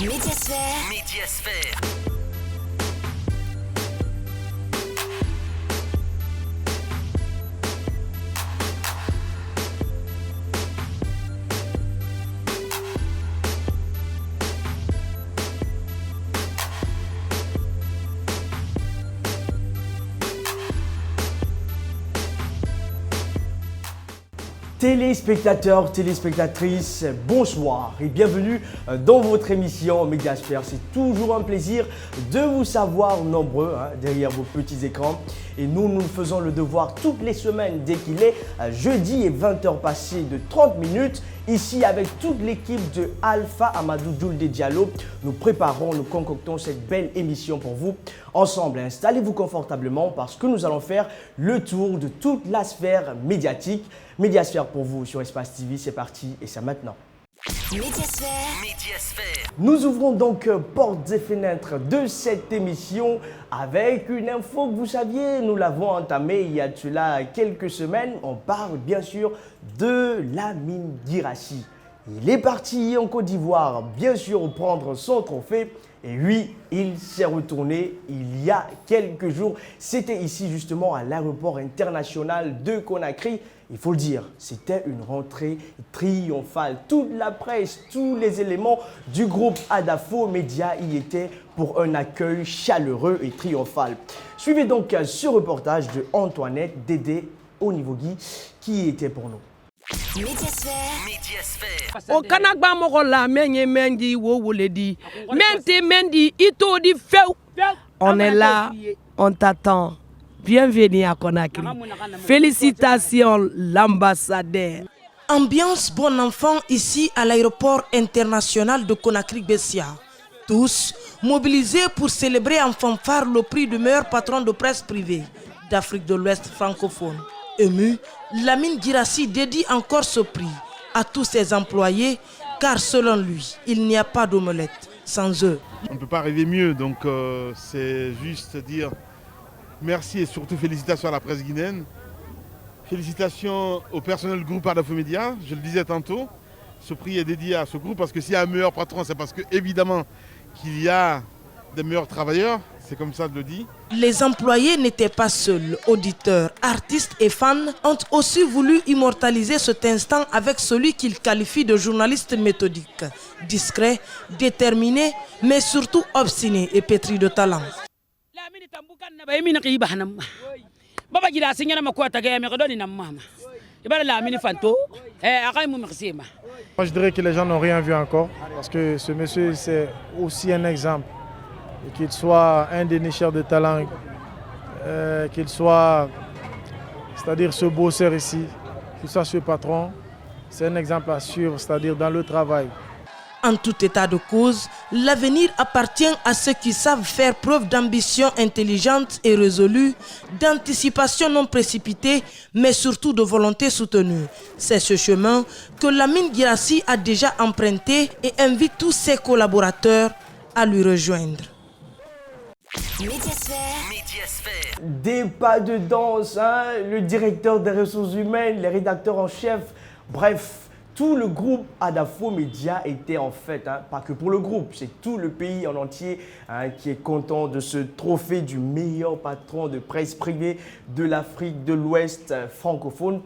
Médiasphère. Médiasphère. Téléspectateurs, téléspectatrices, bonsoir et bienvenue dans votre émission Médiasphère. C'est toujours un plaisir de vous savoir nombreux derrière vos petits écrans. Et nous faisons le devoir toutes les semaines dès qu'il est jeudi et 20h passées de 30 minutes. Ici avec toute l'équipe de Alpha Amadou Djoulde Diallo, nous préparons, nous concoctons cette belle émission pour vous. Ensemble, installez-vous confortablement parce que nous allons faire le tour de toute la sphère médiatique. Médiasphère pour vous sur Espace TV, c'est parti et c'est maintenant. Médiasphère. Médiasphère. Nous ouvrons donc portes et fenêtres de cette émission avec une info que vous saviez, nous l'avons entamée il y a de cela quelques semaines. On parle bien sûr de Lamine Guirassy. Il est parti en Côte d'Ivoire, bien sûr, prendre son trophée. Et oui, il s'est retourné il y a quelques jours. C'était ici justement à l'aéroport international de Conakry. Il faut le dire, c'était une rentrée triomphale. Toute la presse, tous les éléments du groupe Adafo Média y étaient pour un accueil chaleureux et triomphal. Suivez donc ce reportage de Antoinette Dédé Onivogui qui était pour nous. Médiasphère. Médiasphère. O kana gba moko la menye mendi wo woledi menti mendi ito di feu. On est là, on t'attend. Bienvenue à Conakry. Félicitations l'ambassadeur. Ambiance bon enfant ici à l'aéroport international de Conakry-Bessia. Tous mobilisés pour célébrer en fanfare le prix du meilleur patron de presse privée d'Afrique de l'Ouest francophone. Ému, Lamine Guirassy dédie encore ce prix à tous ses employés car selon lui, il n'y a pas d'omelette sans eux. On ne peut pas rêver mieux, donc c'est juste dire merci et surtout félicitations à la presse guinéenne. Félicitations au personnel du groupe Adafo Média, je le disais tantôt. Ce prix est dédié à ce groupe parce que s'il y a un meilleur patron, c'est parce que évidemment qu'il y a des meilleurs travailleurs, c'est comme ça que je le dis. Les employés n'étaient pas seuls. Auditeurs, artistes et fans ont aussi voulu immortaliser cet instant avec celui qu'ils qualifient de journaliste méthodique, discret, déterminé, mais surtout obstiné et pétri de talent. Moi je dirais que les gens n'ont rien vu encore parce que ce monsieur c'est aussi un exemple. Et qu'il soit un dénicheur de talent, qu'il soit, c'est-à-dire ce bosseur ici, qu'il soit ce patron, c'est un exemple à suivre, c'est-à-dire dans le travail. En tout état de cause, l'avenir appartient à ceux qui savent faire preuve d'ambition intelligente et résolue, d'anticipation non précipitée, mais surtout de volonté soutenue. C'est ce chemin que Lamine Guirassy a déjà emprunté et invite tous ses collaborateurs à lui rejoindre. Médiasphère. Médiasphère. Des pas de danse, le directeur des ressources humaines, les rédacteurs en chef, bref, tout le groupe Adafo Média était en fait, pas que pour le groupe, c'est tout le pays en entier qui est content de ce trophée du meilleur patron de presse privée de l'Afrique de l'Ouest francophone.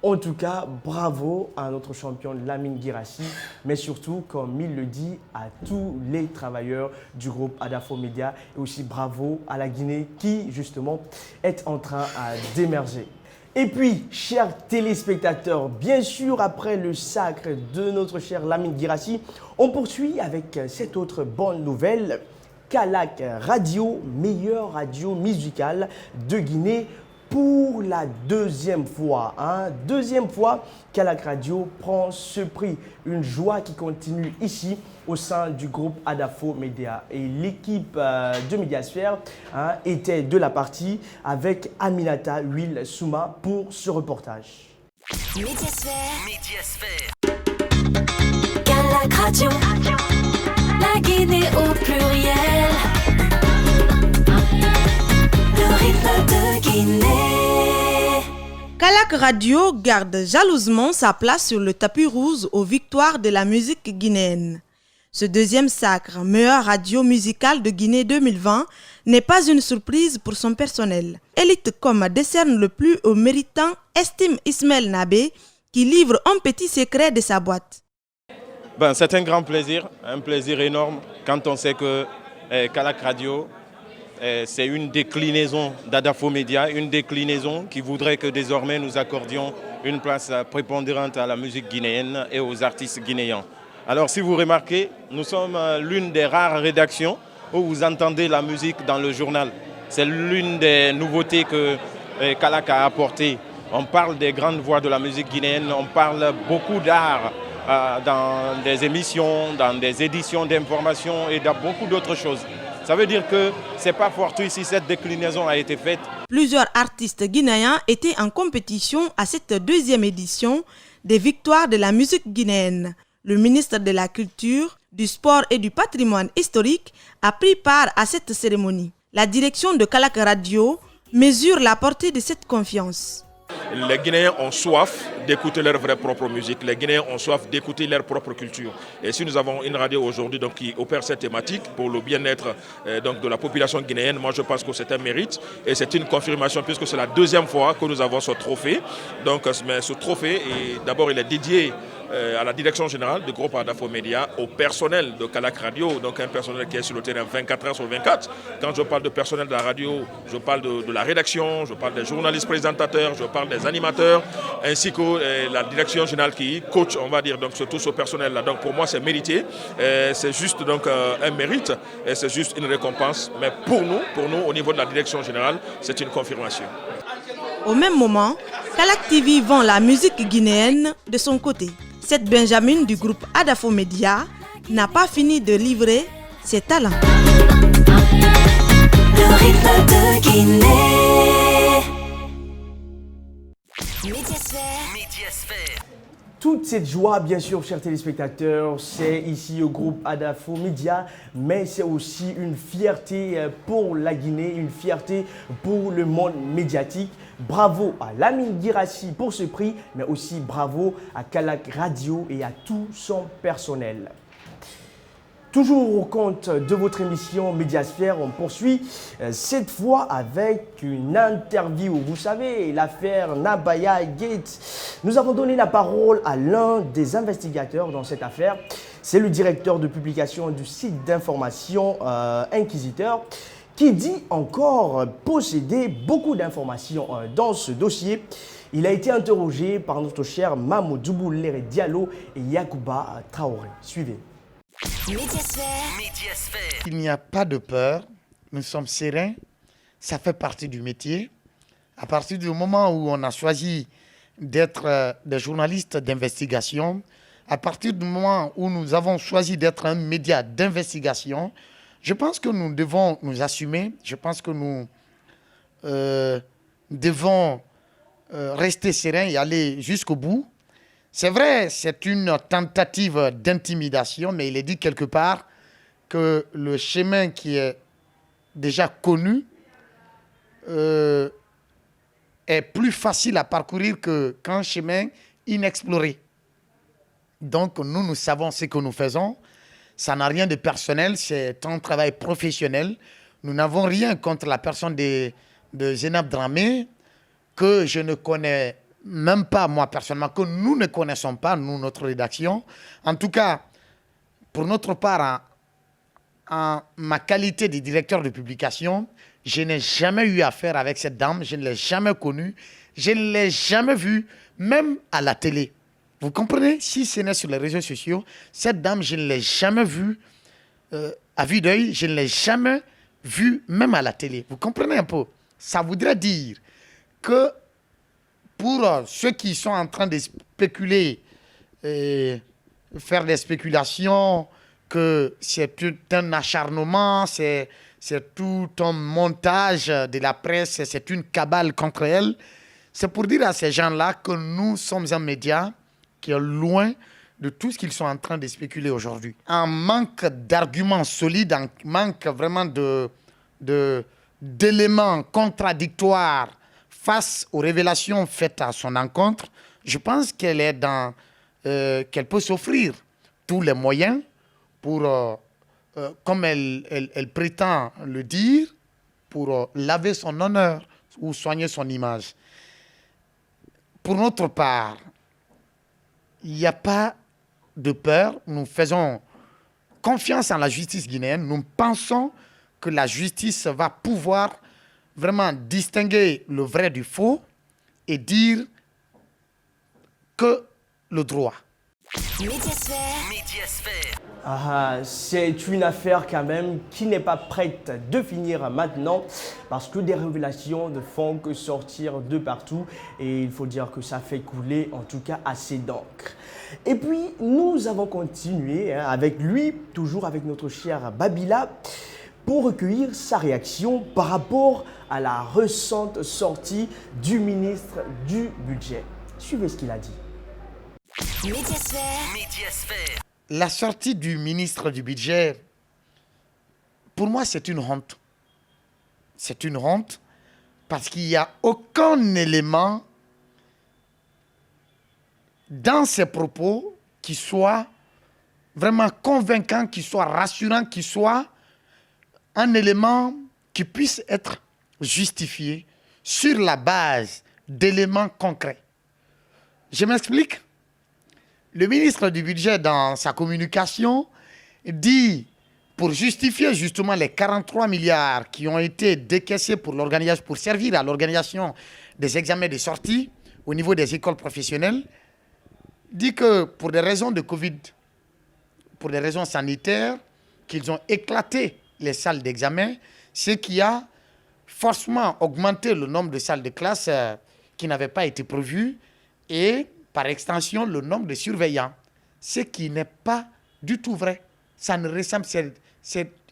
En tout cas, bravo à notre champion Lamine Guirassy, mais surtout, comme il le dit, à tous les travailleurs du groupe Adafo Média et aussi bravo à la Guinée qui, justement, est en train d'émerger. Et puis, chers téléspectateurs, bien sûr, après le sacre de notre cher Lamine Guirassy, on poursuit avec cette autre bonne nouvelle. Kallack Radio, meilleure radio musicale de Guinée, pour la deuxième fois. Deuxième fois, Kallack Radio prend ce prix. Une joie qui continue ici au sein du groupe Adafo Média. Et l'équipe de Médiasphère était de la partie avec Aminata Will Souma pour ce reportage. Médiasphère. Médiasphère. Kallack Radio. La Guinée au pluriel. Le rythme de Guinée. Kallack Radio garde jalousement sa place sur le tapis rouge aux victoires de la musique guinéenne. Ce deuxième sacre, meilleure radio musicale de Guinée 2020, n'est pas une surprise pour son personnel. Elite Com décerne le plus au méritant, estime Ismaël Nabé, qui livre un petit secret de sa boîte. C'est un grand plaisir, un plaisir énorme quand on sait que Kalak Radio, c'est une déclinaison d'Adafo Média, une déclinaison qui voudrait que désormais nous accordions une place prépondérante à la musique guinéenne et aux artistes guinéens. Alors si vous remarquez, nous sommes l'une des rares rédactions où vous entendez la musique dans le journal. C'est l'une des nouveautés que Kalak a apportées. On parle des grandes voix de la musique guinéenne, on parle beaucoup d'art dans des émissions, dans des éditions d'information et dans beaucoup d'autres choses. Ça veut dire que ce n'est pas fortuit si cette déclinaison a été faite. Plusieurs artistes guinéens étaient en compétition à cette deuxième édition des Victoires de la musique guinéenne. Le ministre de la Culture, du Sport et du Patrimoine historique a pris part à cette cérémonie. La direction de Kalak Radio mesure la portée de cette confiance. Les Guinéens ont soif d'écouter leur vraie propre musique. Les Guinéens ont soif d'écouter leur propre culture. Et si nous avons une radio aujourd'hui qui opère cette thématique pour le bien-être de la population guinéenne, moi je pense que c'est un mérite et c'est une confirmation puisque c'est la deuxième fois que nous avons ce trophée. Mais ce trophée, d'abord il est dédié à la direction générale du groupe Adafo Média, au personnel de Kalak Radio, donc un personnel qui est sur le terrain 24 heures sur 24. Quand je parle de personnel de la radio, je parle de la rédaction, je parle des journalistes présentateurs, je parle des animateurs, ainsi que la direction générale qui coach, on va dire, donc c'est tout ce personnel-là. Donc pour moi c'est mérité, c'est juste un mérite, et c'est juste une récompense. Mais pour nous, au niveau de la direction générale, c'est une confirmation. Au même moment, Kalak TV vend la musique guinéenne de son côté. Cette Benjamin du groupe Adafo Média n'a pas fini de livrer ses talents. Le rythme de Guinée. Médiasphère. Toute cette joie, bien sûr, chers téléspectateurs, c'est ici au groupe Adafo Média, mais c'est aussi une fierté pour la Guinée, une fierté pour le monde médiatique. Bravo à Lamine Girassi pour ce prix, mais aussi bravo à Kalak Radio et à tout son personnel. Toujours au compte de votre émission Médiasphère, on poursuit cette fois avec une interview. Vous savez, l'affaire Nabaya Gate. Nous avons donné la parole à l'un des investigateurs dans cette affaire. C'est le directeur de publication du site d'information Inquisiteur, qui dit encore posséder beaucoup d'informations dans ce dossier. Il a été interrogé par notre cher Mamoudou Boulere Diallo et Yacouba Traoré. Suivez. Médiasphère. Il n'y a pas de peur, nous sommes sereins, ça fait partie du métier. À partir du moment où on a choisi d'être des journalistes d'investigation, à partir du moment où nous avons choisi d'être un média d'investigation, je pense que nous devons nous assumer, je pense que nous devons rester sereins et aller jusqu'au bout. C'est vrai, c'est une tentative d'intimidation, mais il est dit quelque part que le chemin qui est déjà connu est plus facile à parcourir qu'un chemin inexploré. Donc nous savons ce que nous faisons. Ça n'a rien de personnel, c'est un travail professionnel. Nous n'avons rien contre la personne de Zénab Dramé, que je ne connais même pas moi personnellement, que nous ne connaissons pas, nous, notre rédaction. En tout cas, pour notre part, en ma qualité de directeur de publication, je n'ai jamais eu affaire avec cette dame, je ne l'ai jamais connue, je ne l'ai jamais vue, même à la télé. Vous comprenez? Si ce n'est sur les réseaux sociaux, cette dame, je ne l'ai jamais vue à vue d'œil, je ne l'ai jamais vue même à la télé. Vous comprenez un peu? Ça voudrait dire que pour ceux qui sont en train de spéculer, faire des spéculations, que c'est tout un acharnement, c'est tout un montage de la presse, c'est une cabale contre elle, c'est pour dire à ces gens-là que nous sommes un média qui est loin de tout ce qu'ils sont en train de spéculer aujourd'hui. Un manque d'arguments solides, un manque vraiment d'éléments contradictoires face aux révélations faites à son encontre, je pense qu'elle est qu'elle peut s'offrir tous les moyens pour, comme elle prétend le dire, pour laver son honneur ou soigner son image. Pour notre part, il n'y a pas de peur. Nous faisons confiance en la justice guinéenne. Nous pensons que la justice va pouvoir vraiment distinguer le vrai du faux et dire que le droit. Médiasphère. C'est une affaire quand même qui n'est pas prête de finir maintenant parce que des révélations ne font que sortir de partout et il faut dire que ça fait couler en tout cas assez d'encre. Et puis nous avons continué avec lui, toujours avec notre cher Babila, pour recueillir sa réaction par rapport à la récente sortie du ministre du Budget. Suivez ce qu'il a dit. Médiasphère. La sortie du ministre du Budget, pour moi, c'est une honte. C'est une honte parce qu'il n'y a aucun élément dans ses propos qui soit vraiment convaincant, qui soit rassurant, qui soit un élément qui puisse être justifié sur la base d'éléments concrets. Je m'explique. Le ministre du Budget, dans sa communication, dit, pour justifier justement les 43 milliards qui ont été décaissés pour servir à l'organisation des examens de sortie au niveau des écoles professionnelles, dit que pour des raisons de Covid, pour des raisons sanitaires, qu'ils ont éclaté les salles d'examen, ce qui a forcément augmenté le nombre de salles de classe qui n'avaient pas été prévues et par extension, le nombre de surveillants, ce qui n'est pas du tout vrai. Ça ne ressemble,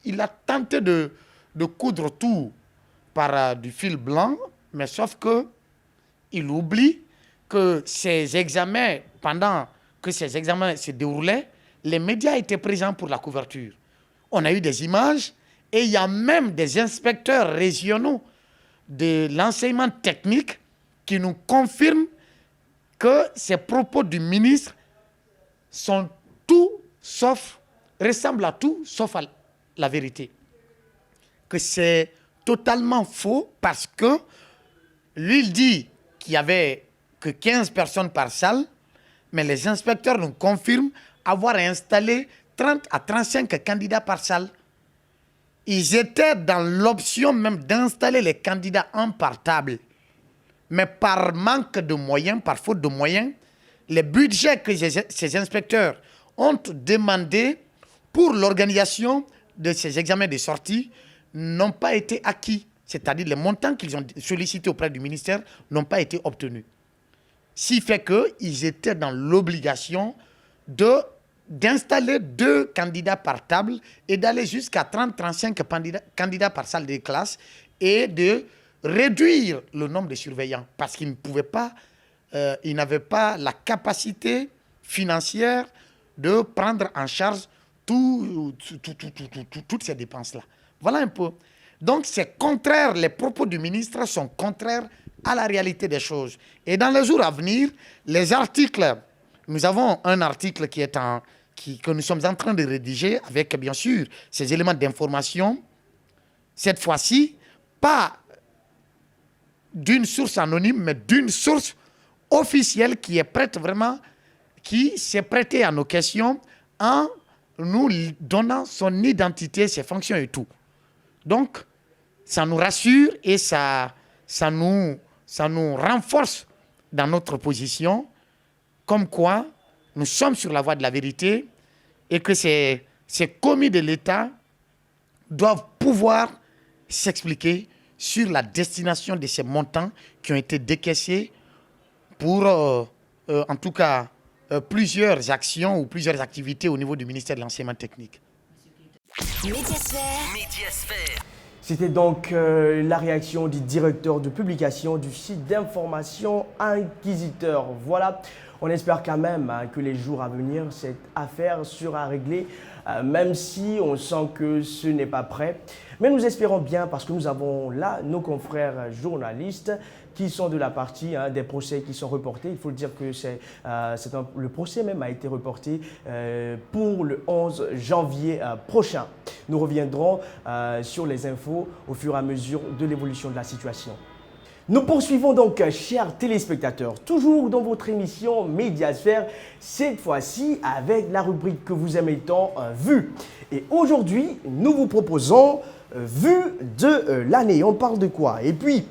il a tenté de coudre tout par du fil blanc, mais sauf que il oublie que ces examens, pendant que ces examens se déroulaient, les médias étaient présents pour la couverture. On a eu des images et il y a même des inspecteurs régionaux de l'enseignement technique qui nous confirment que ces propos du ministre sont ressemblent à tout sauf à la vérité. Que c'est totalement faux parce que lui, il dit qu'il n'y avait que 15 personnes par salle, mais les inspecteurs nous confirment avoir installé 30 à 35 candidats par salle. Ils étaient dans l'option même d'installer les candidats un par table. Mais par manque de moyens, par faute de moyens, les budgets que ces inspecteurs ont demandés pour l'organisation de ces examens de sortie n'ont pas été acquis. C'est-à-dire les montants qu'ils ont sollicités auprès du ministère n'ont pas été obtenus. Ce qui fait qu'ils étaient dans l'obligation d'installer 2 candidats par table et d'aller jusqu'à 30-35 candidats par salle de classe et de réduire le nombre de surveillants parce qu'ils ne pouvaient pas, ils n'avaient pas la capacité financière de prendre en charge toutes ces dépenses-là. Voilà un peu. Donc, c'est contraire, les propos du ministre sont contraires à la réalité des choses. Et dans les jours à venir, les articles, nous avons un article que nous sommes en train de rédiger avec, bien sûr, ces éléments d'information. Cette fois-ci, pas d'une source anonyme, mais d'une source officielle qui est prête vraiment, qui s'est prêtée à nos questions en nous donnant son identité, ses fonctions et tout. Donc, ça nous rassure et ça nous renforce dans notre position, comme quoi nous sommes sur la voie de la vérité et que ces commis de l'État doivent pouvoir s'expliquer sur la destination de ces montants qui ont été décaissés pour, en tout cas, plusieurs actions ou plusieurs activités au niveau du ministère de l'Enseignement technique. Médiasphère. C'était donc la réaction du directeur de publication du site d'information Inquisiteur. Voilà, on espère quand même que les jours à venir, cette affaire sera réglée même si on sent que ce n'est pas prêt. Mais nous espérons bien parce que nous avons là nos confrères journalistes qui sont de la partie des procès qui sont reportés. Il faut dire que le procès même a été reporté pour le 11 janvier prochain. Nous reviendrons sur les infos au fur et à mesure de l'évolution de la situation. Nous poursuivons donc, chers téléspectateurs, toujours dans votre émission Médiasphère, cette fois-ci avec la rubrique que vous aimez tant, Vue. Et aujourd'hui, nous vous proposons Vue de l'année. On parle de quoi? Et puis,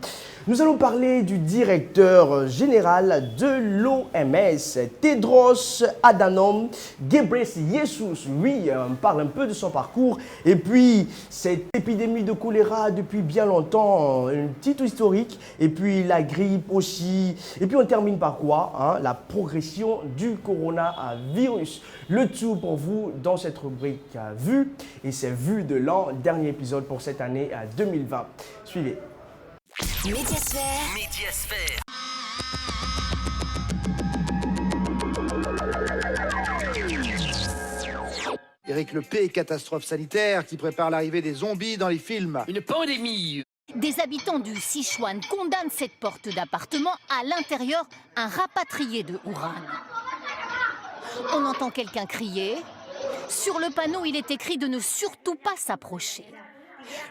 nous allons parler du directeur général de l'OMS, Tedros Adhanom Ghebreyesus. Oui, on parle un peu de son parcours. Et puis, cette épidémie de choléra depuis bien longtemps, une petite historique. Et puis, la grippe aussi. Et puis, on termine par quoi? La progression du coronavirus. Le tout pour vous dans cette rubrique Vue. Et c'est Vue de l'an, dernier épisode pour cette année 2020. Suivez. Médiasphère. Médiasphère. Éric Lepé, catastrophe sanitaire qui prépare l'arrivée des zombies dans les films. Une pandémie. Des habitants du Sichuan condamnent cette porte d'appartement, à l'intérieur un rapatrié de Wuhan. On entend quelqu'un crier. Sur le panneau, il est écrit de ne surtout pas s'approcher.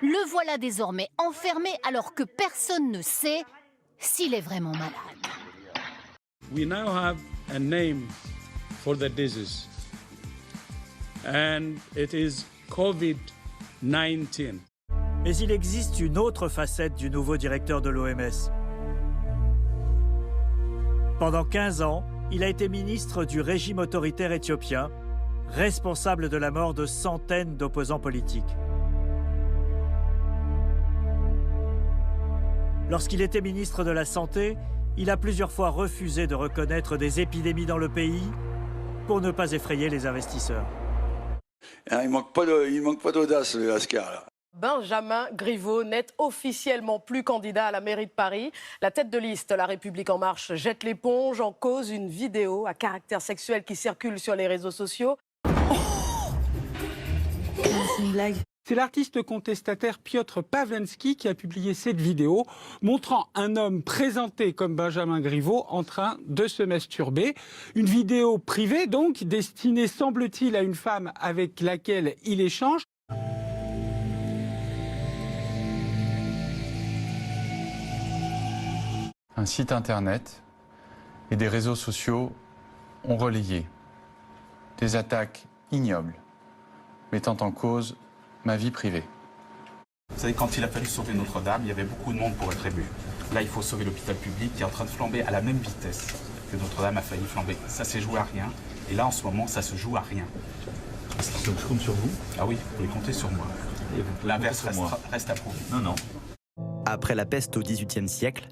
Le voilà désormais enfermé alors que personne ne sait s'il est vraiment malade. We now have a name for the disease, and it is COVID-19. Mais il existe une autre facette du nouveau directeur de l'OMS. Pendant 15 ans, il a été ministre du régime autoritaire éthiopien, responsable de la mort de centaines d'opposants politiques. Lorsqu'il était ministre de la Santé, il a plusieurs fois refusé de reconnaître des épidémies dans le pays pour ne pas effrayer les investisseurs. Il manque pas d'audace, le Lascar, là. Benjamin Griveaux n'est officiellement plus candidat à la mairie de Paris. La tête de liste La République En Marche jette l'éponge, en cause une vidéo à caractère sexuel qui circule sur les réseaux sociaux. C'est une blague. C'est l'artiste contestataire Piotr Pawlenski qui a publié cette vidéo montrant un homme présenté comme Benjamin Griveaux en train de se masturber. Une vidéo privée donc, destinée semble-t-il à une femme avec laquelle il échange. Un site internet et des réseaux sociaux ont relayé des attaques ignobles mettant en cause ma vie privée. Vous savez, quand il a fallu sauver Notre-Dame, il y avait beaucoup de monde pour être ému. Là, il faut sauver l'hôpital public qui est en train de flamber à la même vitesse que Notre-Dame a failli flamber. Ça s'est joué à rien. Et là, en ce moment, ça se joue à rien. Je compte sur vous. Ah oui, vous pouvez compter sur moi. L'inverse reste à prouver. Non. Après la peste au XVIIIe siècle,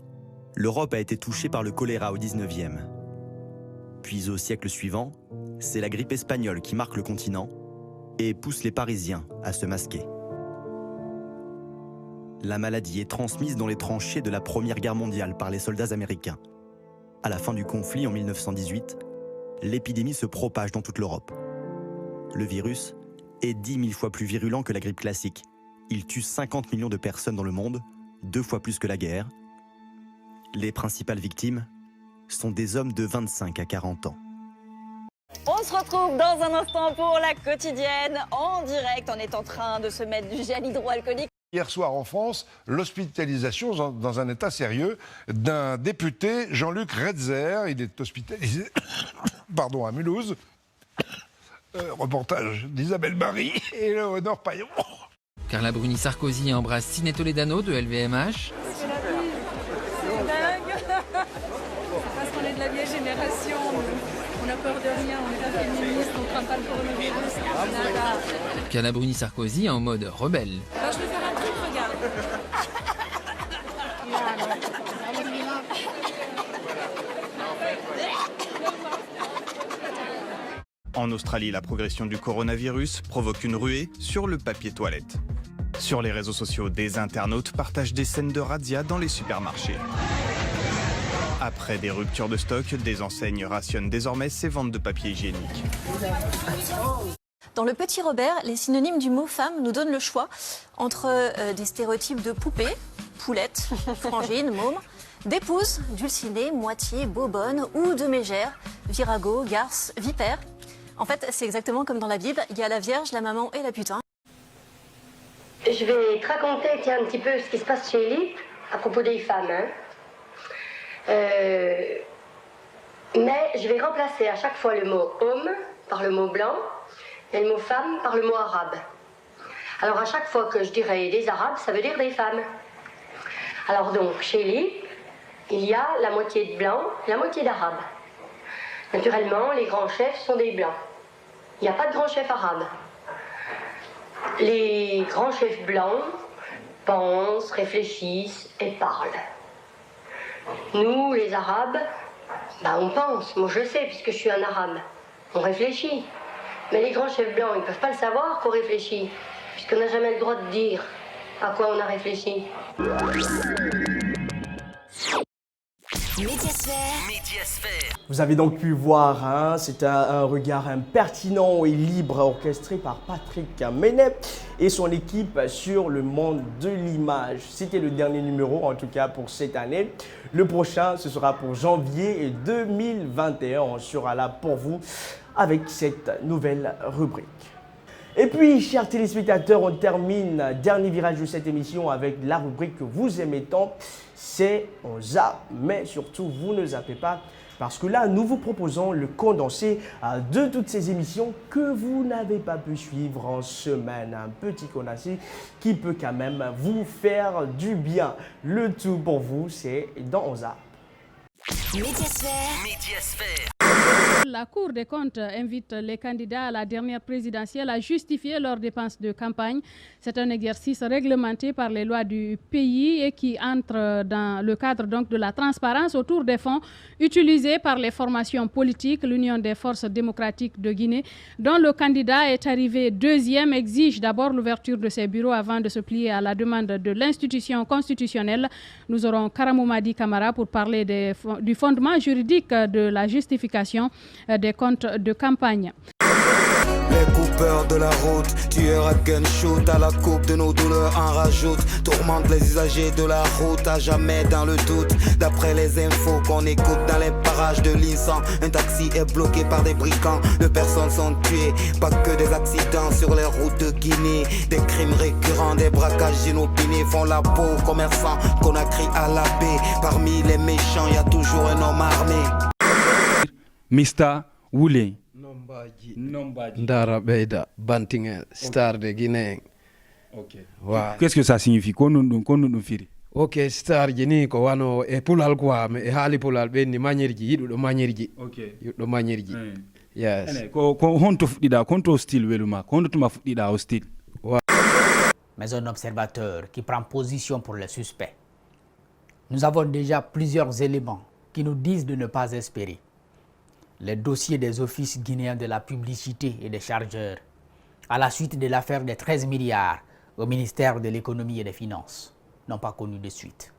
l'Europe a été touchée par le choléra au XIXe. Puis au siècle suivant, c'est la grippe espagnole qui marque le continent et pousse les Parisiens à se masquer. La maladie est transmise dans les tranchées de la Première Guerre mondiale par les soldats américains. À la fin du conflit en 1918, l'épidémie se propage dans toute l'Europe. Le virus est 10 000 fois plus virulent que la grippe classique. Il tue 50 millions de personnes dans le monde, 2 fois plus que la guerre. Les principales victimes sont des hommes de 25 à 40 ans. On se retrouve dans un instant pour la quotidienne, en direct. On est en train de se mettre du gel hydroalcoolique. Hier soir en France, l'hospitalisation dans un état sérieux d'un député, Jean-Luc Redzer. Il est hospitalisé à Mulhouse. Reportage d'Isabelle Marie et Léonore Payon. Carla Bruni-Sarkozy embrasse Siné Toledano de LVMH. C'est dingue. Parce qu'on est de la vieille génération, on n'a peur de rien, on est pas féministe, on ne craint pas le coronavirus. Carla Bruni-Sarkozy en mode rebelle. Alors je vais faire un truc, regarde. En Australie, la progression du coronavirus provoque une ruée sur le papier toilette. Sur les réseaux sociaux, des internautes partagent des scènes de razzia dans les supermarchés. Après des ruptures de stock, des enseignes rationnent désormais ces ventes de papier hygiénique. Dans Le Petit Robert, les synonymes du mot femme nous donnent le choix entre des stéréotypes de poupée, poulette, frangine, môme, d'épouse, dulcinée, moitié, bobonne ou de mégère, virago, garce, vipère. En fait, c'est exactement comme dans la Bible, il y a la Vierge, la maman et la putain. Je vais te raconter un petit peu ce qui se passe chez Elite à propos des femmes. Hein. Mais je vais remplacer à chaque fois le mot homme par le mot blanc et le mot femme par le mot arabe. Alors à chaque fois que je dirai des arabes, ça veut dire des femmes. Alors donc, chez Elite, il y a la moitié de blanc et la moitié d'arabe. Naturellement, les grands chefs sont des blancs. Il n'y a pas de grand chef arabe. Les grands chefs blancs pensent, réfléchissent et parlent. Nous, les arabes, on pense. Moi, je sais, puisque je suis un arabe. On réfléchit. Mais les grands chefs blancs, ils ne peuvent pas le savoir qu'on réfléchit, puisqu'on n'a jamais le droit de dire à quoi on a réfléchi. Médiasphère. Vous avez donc pu voir, hein, c'est un regard impertinent et libre orchestré par Patrick Menet et son équipe sur le monde de l'image. C'était le dernier numéro, en tout cas pour cette année. Le prochain, ce sera pour janvier 2021. On sera là pour vous avec cette nouvelle rubrique. Et puis, chers téléspectateurs, on termine dernier virage de cette émission avec la rubrique que vous aimez tant, c'est on zappe. Mais surtout, vous ne zappez pas parce que là, nous vous proposons le condensé de toutes ces émissions que vous n'avez pas pu suivre en semaine. Un petit condensé qui peut quand même vous faire du bien. Le tout pour vous, c'est dans on zappe. Médiasphère. La Cour des comptes invite les candidats à la dernière présidentielle à justifier leurs dépenses de campagne. C'est un exercice réglementé par les lois du pays et qui entre dans le cadre donc de la transparence autour des fonds utilisés par les formations politiques. L'Union des forces démocratiques de Guinée, dont le candidat est arrivé deuxième, exige d'abord l'ouverture de ses bureaux avant de se plier à la demande de l'institution constitutionnelle. Nous aurons Karamou Madi Camara pour parler du fondement juridique de la justification des comptes de campagne. Les coupeurs de la route, tueurs à gunshot, à la coupe de nos douleurs en rajoute. Tourmente les usagers de la route, à jamais dans le doute. D'après les infos qu'on écoute dans les parages de l'Insan, un taxi est bloqué par des brigands. 2 personnes sont tuées, pas que des accidents sur les routes de Guinée. Des crimes récurrents, des braquages inopinés font la peau aux commerçants qu'on a crié à la baie. Parmi les méchants, il y a toujours un homme armé. Mr. Woulé. Ndara Beida, Bantingue, star de Guinée. Ok. Wow. Qu'est-ce que ça signifie? Ok, star Guinée, ko wano e pulal quoi, mais e hali pulal ben ni manierji, yidu do manierji. Ok. Yidu manierji. Yes. Ko honto fudida, konto style weluma, konto tuma fudida au style. Mais un observateur qui prend position pour le suspect. Nous avons déjà plusieurs éléments qui nous disent de ne pas espérer. Les dossiers des offices guinéens de la publicité et des chargeurs, à la suite de l'affaire des 13 milliards au ministère de l'économie et des finances, n'ont pas connu de suite.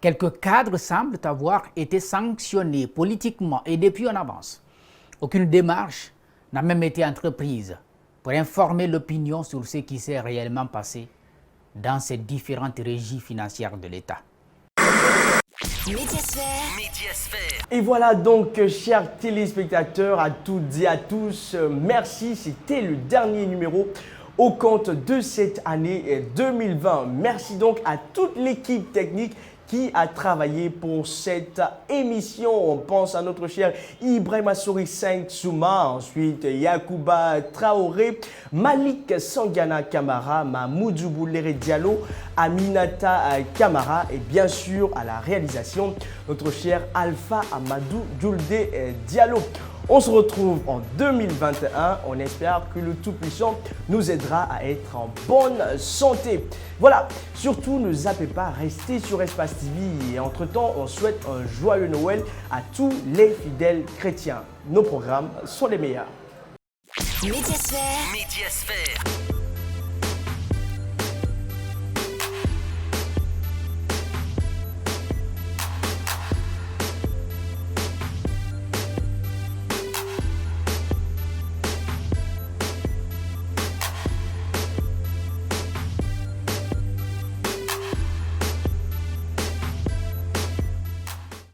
Quelques cadres semblent avoir été sanctionnés politiquement et depuis en avance. Aucune démarche n'a même été entreprise pour informer l'opinion sur ce qui s'est réellement passé dans ces différentes régies financières de l'État. Médiasphère. Et voilà donc, chers téléspectateurs, à toutes et à tous, merci. C'était le dernier numéro au compte de cette année 2020. Merci donc à toute l'équipe technique qui a travaillé pour cette émission. On pense à notre cher Ibrahima Souri 5 Souma, ensuite Yacouba Traoré, Malik Sangana Kamara, Mahmoudou Boulere Diallo, Aminata Kamara et bien sûr à la réalisation notre cher Alpha Amadou Djoulde Diallo. On se retrouve en 2021. On espère que le Tout-Puissant nous aidera à être en bonne santé. Voilà, surtout ne zappez pas, restez sur Espace TV. Et entre-temps, on souhaite un joyeux Noël à tous les fidèles chrétiens. Nos programmes sont les meilleurs. Médiasphère.